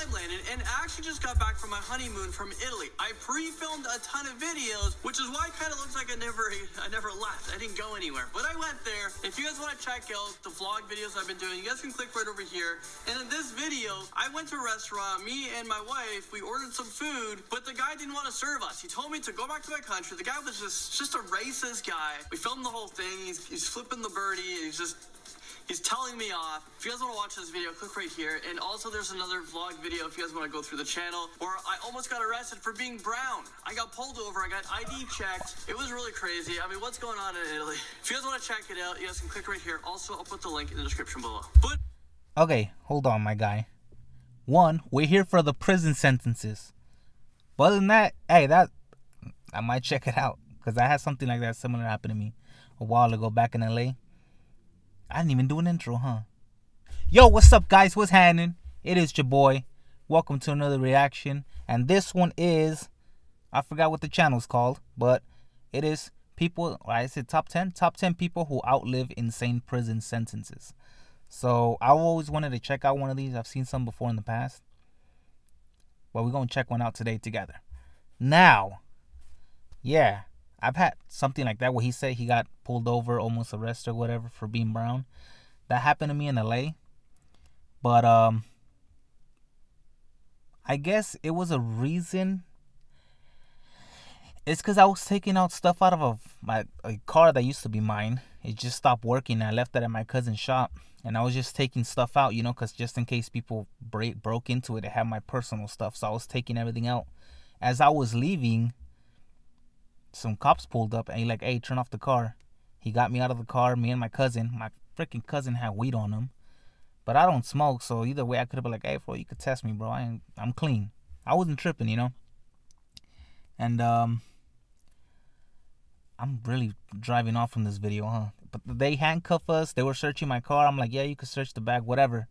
I'm Landon, and I actually just got back from my honeymoon from Italy. I pre-filmed a ton of videos, which is why it kind of looks like I never left. I didn't go anywhere, but I went there. If you guys want to check out the vlog videos I've been doing, you guys can click right over here. And in this video, I went to a restaurant, me and my wife, we ordered some food, but the guy didn't want to serve us. He told me to go back to my country. The guy was just a racist guy. We filmed the whole thing. He's flipping the birdie. He's telling me off. If you guys want to watch this video, click right here. And also there's another vlog video if you guys want to go through the channel where I almost got arrested for being brown. I got pulled over. I got ID checked. It was really crazy. I mean, what's going on in Italy? If you guys want to check it out, you guys can click right here. Also, I'll put the link in the description below. But okay, hold on, my guy. One, we're here for the prison sentences. But other than that, hey, I might check it out. Because I had something like that similar happen to me a while ago back in LA. I didn't even do an intro, huh? Yo, what's up, guys? What's happening? It is your boy. Welcome to another reaction. And this one is, I forgot what the channel's called, but it is people, I said top 10 people who outlive insane prison sentences. So I always wanted to check out one of these. I've seen some before in the past. But we're going to check one out today together. Now, yeah, I've had something like that where he said he got pulled over, almost arrested or whatever for being brown. That happened to me in LA. But I guess it was a reason. It's because I was taking out stuff out of a car that used to be mine. It just stopped working. I left it at my cousin's shop. And I was just taking stuff out, you know, because just in case people broke into it, it had my personal stuff. So I was taking everything out. As I was leaving, some cops pulled up and he like, hey, turn off the car. He got me out of the car, me and my cousin. My freaking cousin had weed on him. But I don't smoke, so either way I could have been like, hey, bro, you could test me, bro. I'm clean. I wasn't tripping, you know. And I'm really driving off from this video, huh? But they handcuffed us. They were searching my car. I'm like, yeah, you could search the bag, whatever.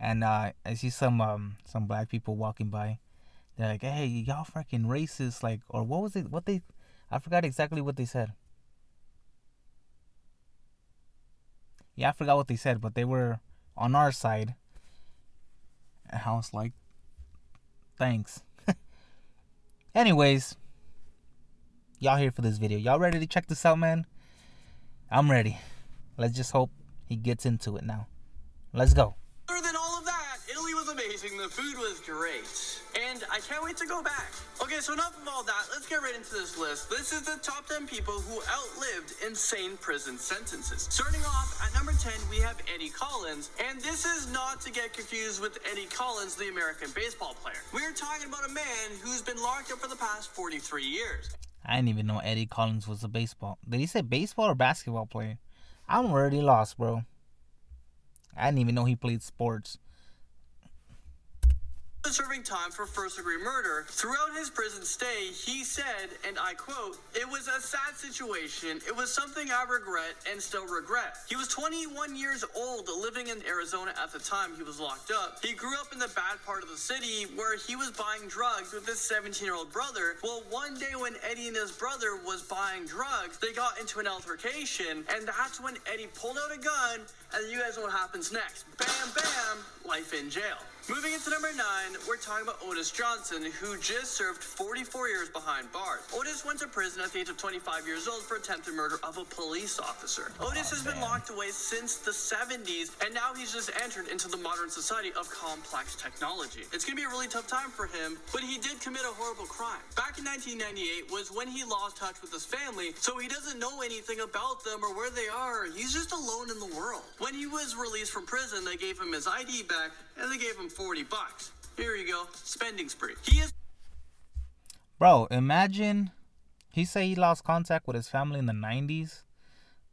And I see some black people walking by. They're like, hey, y'all freaking racist, like, or what was it? I forgot exactly what they said. Yeah, I forgot what they said, but they were on our side. And I was like, thanks. Anyways, y'all here for this video. Y'all ready to check this out, man? I'm ready. Let's just hope he gets into it now. Let's go. Other than all of that, Italy was amazing. The food was great. And I can't wait to go back. Okay, so enough of all that. Let's get right into this list. This is the top 10 people who outlived insane prison sentences. Starting off at number 10, we have Eddie Collins. And this is not to get confused with Eddie Collins, the American baseball player. We're talking about a man who's been locked up for the past 43 years. I didn't even know Eddie Collins was a baseball. Did he say baseball or basketball player? I'm already lost, bro. I didn't even know he played sports. Serving time for first-degree murder. Throughout his prison stay, he said, and I quote, "It was a sad situation. It was something I regret and still regret." He was 21 years old, living in Arizona at the time he was locked up. He grew up in the bad part of the city where he was buying drugs with his 17-year-old brother. Well, one day when Eddie and his brother was buying drugs, they got into an altercation, and that's when Eddie pulled out a gun, and you guys know what happens next. Bam, bam, life in jail. Moving into number 9, we're talking about Otis Johnson, who just served 44 years behind bars. Otis went to prison at the age of 25 years old for attempted murder of a police officer. Otis has been locked away since the 70s, and now he's just entered into the modern society of complex technology. It's going to be a really tough time for him, but he did commit a horrible crime. Back in 1998 was when he lost touch with his family, so he doesn't know anything about them or where they are. He's just alone in the world. When he was released from prison, they gave him his ID back, and they gave him $40. Here you go. Spending spree. Bro, imagine he said he lost contact with his family in the 90s.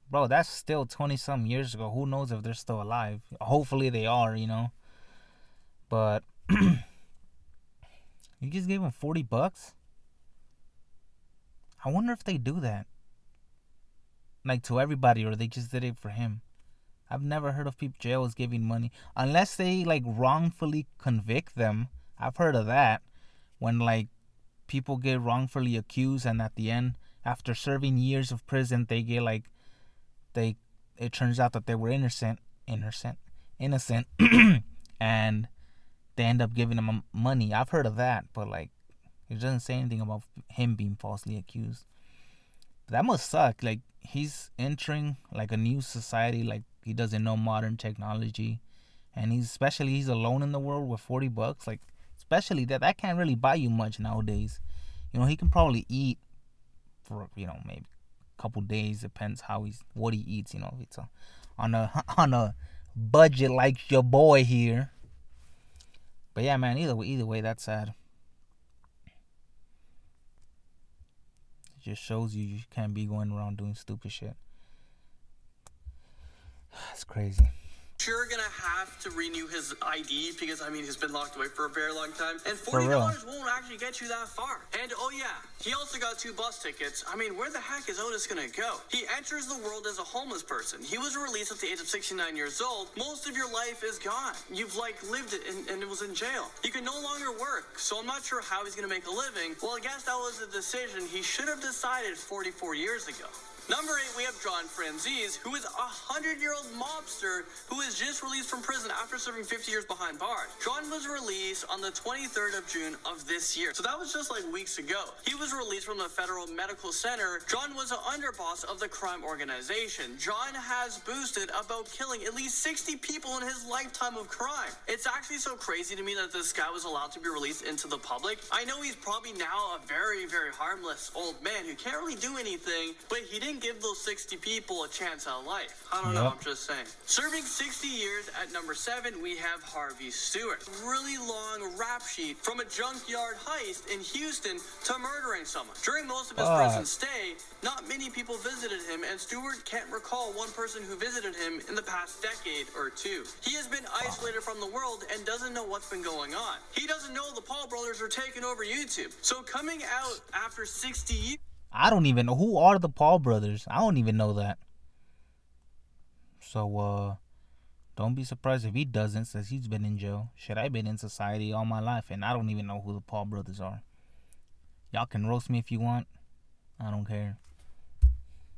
Bro, that's still 20-some years ago. Who knows if they're still alive? Hopefully they are, you know. But you just gave him $40? I wonder if they do that. Like to everybody, or they just did it for him. I've never heard of people jails giving money unless they like wrongfully convict them. I've heard of that when like people get wrongfully accused and at the end, after serving years of prison, they get like it turns out that they were innocent, and they end up giving him money. I've heard of that, but like it doesn't say anything about him being falsely accused. But that must suck. Like he's entering like a new society. Like he doesn't know modern technology, and he's alone in the world with $40. Like especially that can't really buy you much nowadays. You know, he can probably eat for maybe a couple days. Depends what he eats. You know, if it's on a budget like your boy here. But yeah, man. Either way, that's sad. It just shows you can't be going around doing stupid shit. It's crazy. Sure gonna have to renew his ID because he's been locked away for a very long time, and $40 won't actually get you that far. And oh yeah, he also got 2 bus tickets. Where the heck is Otis gonna go? He enters the world as a homeless person. He was released at the age of 69 years old. Most of your life is gone. You've lived it and it was in jail. You can no longer work, so I'm not sure how he's gonna make a living. Well, I guess that was a decision he should have decided 44 years ago. Number 8, we have John Franzese, who is a 100-year-old mobster who was just released from prison after serving 50 years behind bars. John was released on the 23rd of June of this year, so that was just like weeks ago. He was released from the Federal Medical Center. John was an underboss of the crime organization. John has boasted about killing at least 60 people in his lifetime of crime. It's actually so crazy to me that this guy was allowed to be released into the public. I know he's probably now a very, very harmless old man who can't really do anything, but he didn't give those 60 people a chance at life. I don't know, I'm just saying. Serving 60 years at number 7, we have Harvey Stewart. Really long rap sheet from a junkyard heist in Houston to murdering someone. During most of his prison stay, not many people visited him, and Stewart can't recall one person who visited him in the past decade or 2. He has been isolated from the world and doesn't know what's been going on. He doesn't know the Paul brothers are taking over YouTube. So coming out after 60 years... I don't even know who are the Paul brothers. I don't even know that. So, don't be surprised if he doesn't, since he's been in jail. Shit, I've been in society all my life, and I don't even know who the Paul brothers are. Y'all can roast me if you want. I don't care.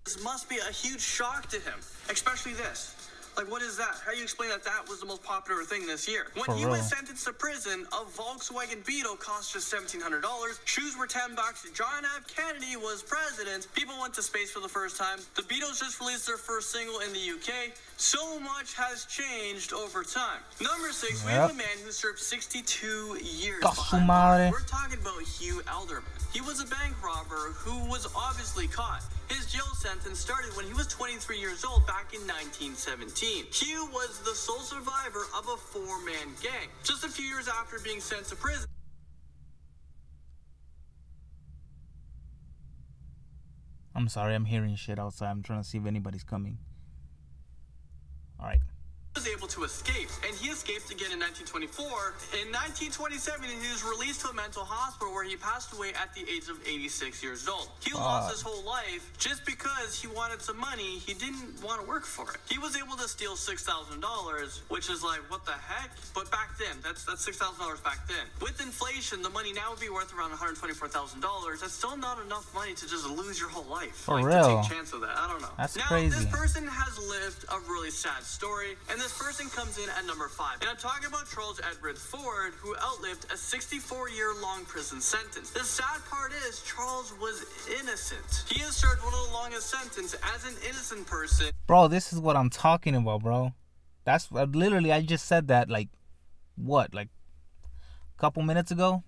This must be a huge shock to him, especially this. Like, what is that? How do you explain that was the most popular thing this year? When he was sentenced to prison, a Volkswagen Beetle cost just $1,700. Shoes were $10. John F. Kennedy was president. People went to space for the first time. The Beatles just released their first single in the UK. So much has changed over time. Number 6, we have a man who served 62 years behind bars. We're talking about Hugh Elderman. He was a bank robber who was obviously caught. His jail sentence started when he was 23 years old back in 1917. Hugh was the sole survivor of a 4-man gang. Just a few years after being sent to prison, I'm sorry, I'm hearing shit outside. I'm trying to see if anybody's coming. Alright. was able to escape, and he escaped again in 1924. In 1927, he was released to a mental hospital where he passed away at the age of 86 years old. He lost his whole life just because he wanted some money. He didn't want to work for it. He was able to steal $6,000, which is like, what the heck? But back then, that's $6,000 back then. With inflation, the money now would be worth around $124,000. That's still not enough money to just lose your whole life. For real? To take a chance of that. I don't know. That's now, crazy. This person has lived a really sad story, and this person comes in at number 5. And I'm talking about Charles Edward Ford, who outlived a 64-year-long prison sentence. The sad part is, Charles was innocent. He has served one of the longest sentences as an innocent person. Bro, this is what I'm talking about, bro. That's literally, I just said that, like, what, like, a couple minutes ago?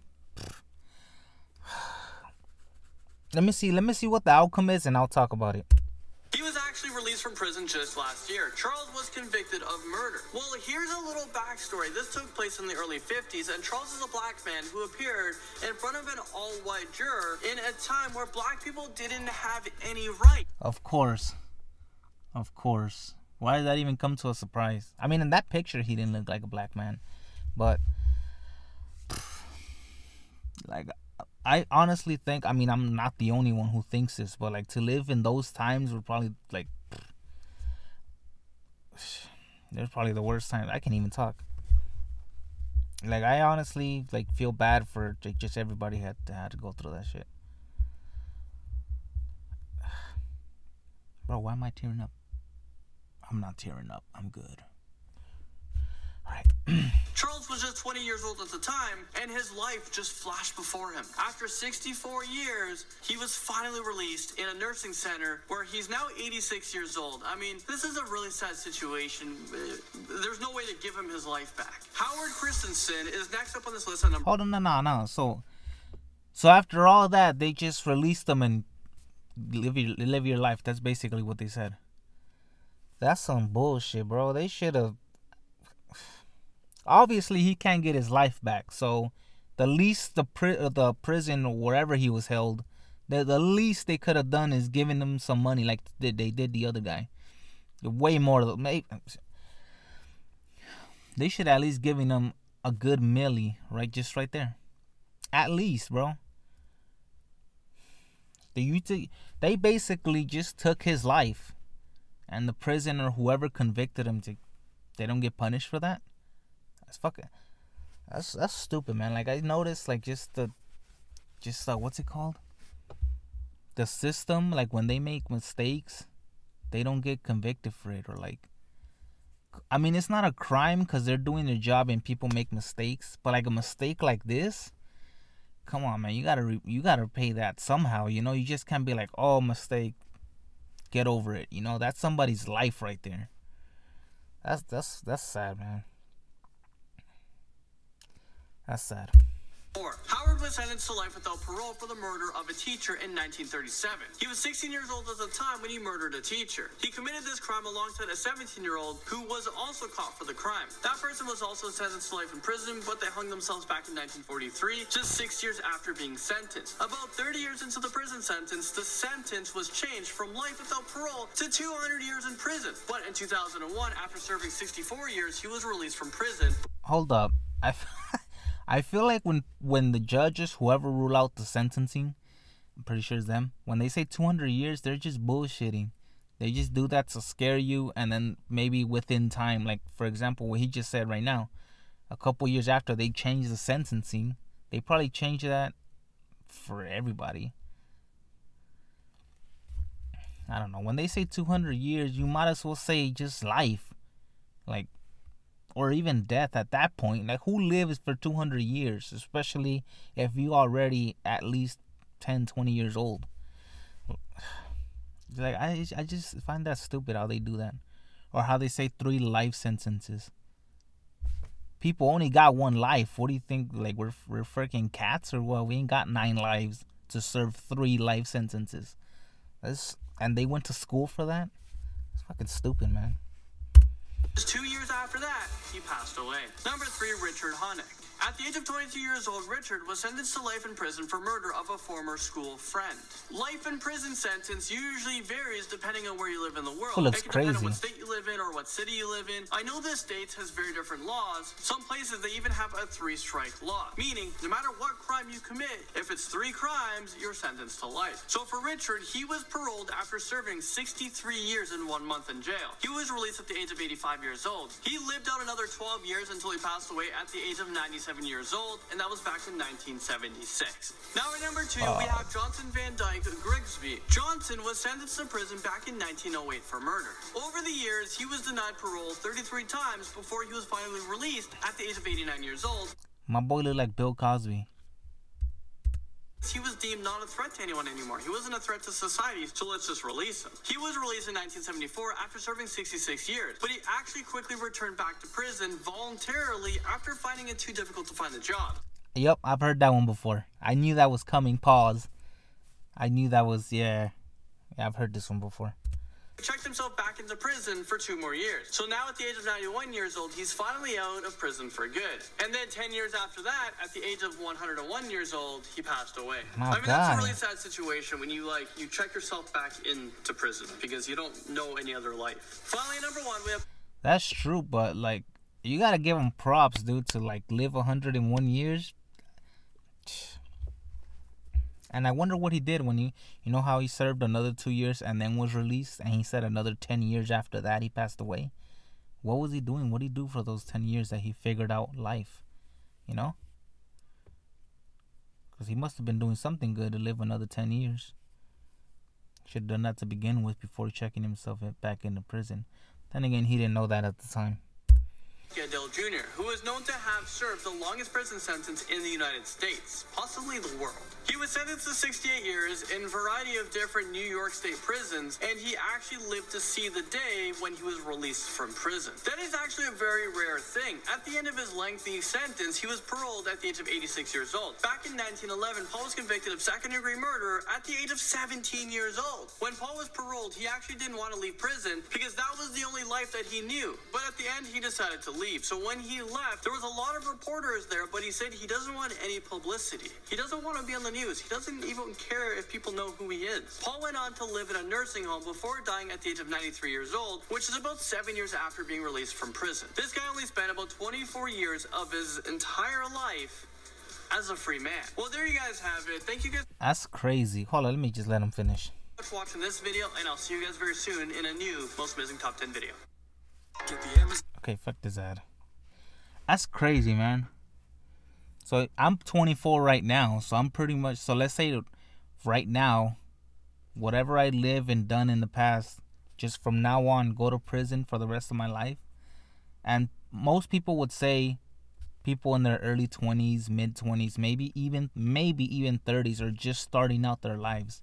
Let me see what the outcome is, and I'll talk about it. He was actually released from prison just last year. Charles was convicted of murder. Well, here's a little backstory. This took place in the early 50s, and Charles is a black man who appeared in front of an all-white juror in a time where black people didn't have any right. Of course. Of course. Why did that even come to a surprise? I mean, in that picture, he didn't look like a black man. But, like, I honestly think, I mean, I'm not the only one who thinks this, but, like, to live in those times would probably, like, they're probably the worst times. I can't even talk. Like, I honestly, like, feel bad for just everybody had to go through that shit. Bro, why am I tearing up? I'm not tearing up. I'm good. Charles was just 20 years old at the time, and his life just flashed before him. After 64 years, he was finally released in a nursing center where he's now 86 years old. I mean, this is a really sad situation. There's no way to give him his life back. Howard Christensen is next up on this list. Hold on, no. So after all that, they just released him and live your life. That's basically what they said. That's some bullshit, bro. They should have. Obviously, he can't get his life back. So, the least the prison or wherever he was held, the least they could have done is giving him some money, like they did the other guy. Way more. They should at least giving him a good milli, right, just right there. At least, bro. They basically just took his life, and the prison or whoever convicted him, they don't get punished for that. That's stupid, man. Like, I noticed, like, just what's it called? The system, like, when they make mistakes, they don't get convicted for it, or like, I mean, it's not a crime because they're doing their job and people make mistakes, but like a mistake like this, come on, man, you gotta pay that somehow, you know. You just can't be like, oh, mistake, get over it, you know. That's somebody's life right there. That's sad, man. That's sad. Howard was sentenced to life without parole for the murder of a teacher in 1937. He was 16 years old at the time when he murdered a teacher. He committed this crime alongside a 17-year-old who was also caught for the crime. That person was also sentenced to life in prison, but they hung themselves back in 1943, just 6 years after being sentenced. About 30 years into the prison sentence, the sentence was changed from life without parole to 200 years in prison. But in 2001, after serving 64 years, he was released from prison. Hold up. I feel like when the judges, whoever rule out the sentencing, I'm pretty sure it's them, when they say 200 years, they're just bullshitting. They just do that to scare you, and then maybe within time, like, for example, what he just said right now, a couple years after they change the sentencing, they probably change that for everybody. I don't know. When they say 200 years, you might as well say just life. Like, or even death at that point. Like, who lives for 200 years, especially if you already at least 10, 20 years old? Like, I just find that stupid how they do that. Or how they say 3 life sentences. People only got 1 life. What do you think? Like, we're freaking cats or what? We ain't got 9 lives to serve 3 life sentences. And they went to school for that? It's fucking stupid, man. Just 2 years after that, he passed away. Number 3, Richard Honeck. At the age of 22 years old, Richard was sentenced to life in prison for murder of a former school friend. Life in prison sentence usually varies depending on where you live in the world. It looks can crazy. depend on what state you live in or what city you live in. I know this state has very different laws. Some places they even have a 3-strike law, meaning no matter what crime you commit, if it's 3 crimes, you're sentenced to life. So for Richard, he was paroled after serving 63 years and 1 month in jail. He was released at the age of 85 years old. He lived out another 12 years until he passed away at the age of 97 years old, and that was back in 1976. Now at number 2, we have Johnson Van Dyke Grigsby. Johnson was sentenced to prison back in 1908 for murder. Over the years, he was denied parole 33 times before he was finally released at the age of 89 years old. My boy looked like Bill Cosby. He was deemed not a threat to anyone anymore. He wasn't a threat to society, so let's just release him. He was released in 1974 after serving 66 years, but he actually quickly returned back to prison voluntarily after finding it too difficult to find a job. Yep, I've heard that one before. I knew that was coming. Pause. I knew that was, yeah, I've heard this one before. He checked himself back into prison for 2 more years. So now at the age of 91 years old, he's finally out of prison for good. And then 10 years after that, at the age of 101 years old, he passed away. That's a really sad situation when you check yourself back into prison because you don't know any other life. Finally, number 1, we have... That's true, but like, you gotta give him props, dude, to like live 101 years. And I wonder what he did when you know how he served another 2 years and then was released, and he said another 10 years after that he passed away. What was he doing? What did he do for those 10 years that he figured out life? You know? Because he must have been doing something good to live another 10 years. Should have done that to begin with before checking himself back into prison. Then again, he didn't know that at the time. Adele Jr., who is known to have served the longest prison sentence in the United States, possibly the world. He was sentenced to 68 years in a variety of different New York State prisons, and he actually lived to see the day when he was released from prison. That is actually a very rare thing. At the end of his lengthy sentence, he was paroled at the age of 86 years old. Back in 1911, Paul was convicted of second-degree murder at the age of 17 years old. When Paul was paroled, he actually didn't want to leave prison because that was the only life that he knew. But at the end, he decided to leave. So when he left, there was a lot of reporters there, but he said he doesn't want any publicity. He doesn't want to be on the news. He doesn't even care if people know who he is. Paul went on to live in a nursing home before dying at the age of 93 years old, which is about 7 years after being released from prison. This guy only spent about 24 years of his entire life as a free man. Well, there you guys have it. Thank you guys. That's crazy. Hold on, let me just let him finish. For watching this video, and I'll see you guys very soon in a new Most Amazing Top 10 video. Okay, fuck this ad. That's crazy, man. So I'm 24 right now, so I'm pretty much, so let's say right now, whatever I live and done in the past, just from now on, go to prison for the rest of my life. And most people would say people in their early 20s, mid 20s, maybe even 30s are just starting out their lives.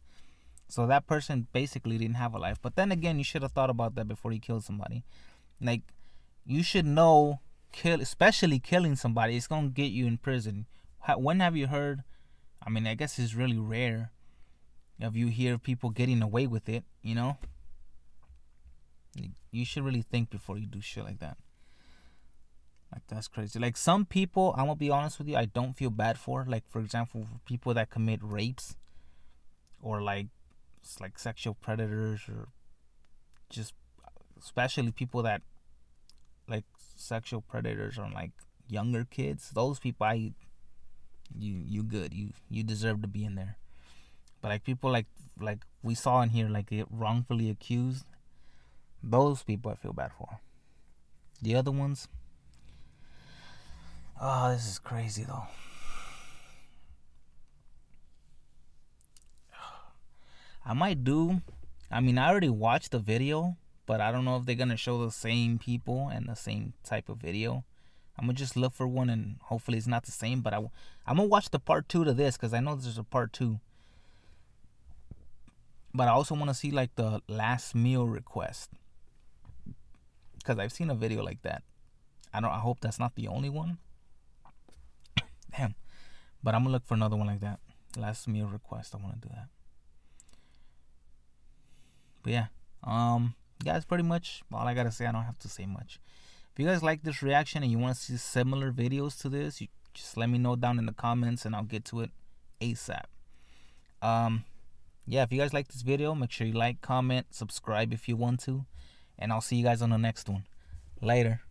So that person basically didn't have a life. But then again, you should have thought about that before you killed somebody. Like, you should know, especially killing somebody, it's going to get you in prison. When have you heard, I mean, I guess it's really rare if you hear people getting away with it, you know? You should really think before you do shit like that. Like, that's crazy. Like, some people, I'm going to be honest with you, I don't feel bad for. Like, for example, people that commit rapes or like sexual predators, or just especially people that like sexual predators on like younger kids. Those people, you good. You deserve to be in there. But like people like we saw in here, like, get wrongfully accused, those people I feel bad for. The other ones, oh, this is crazy though. I mean, I already watched the video, but I don't know if they're going to show the same people and the same type of video. I'm going to just look for one, and hopefully it's not the same, but I'm going to watch the part 2 to this, because I know there's a part 2. But I also want to see, like, the last meal request, because I've seen a video like that. I hope that's not the only one. Damn. But I'm going to look for another one like that. Last meal request. I want to do that. But yeah, that's pretty much all I gotta say. I don't have to say much. If you guys like this reaction and you want to see similar videos to this, you just let me know down in the comments and I'll get to it ASAP. Yeah, if you guys like this video, make sure you like, comment, subscribe if you want to, and I'll see you guys on the next one. Later.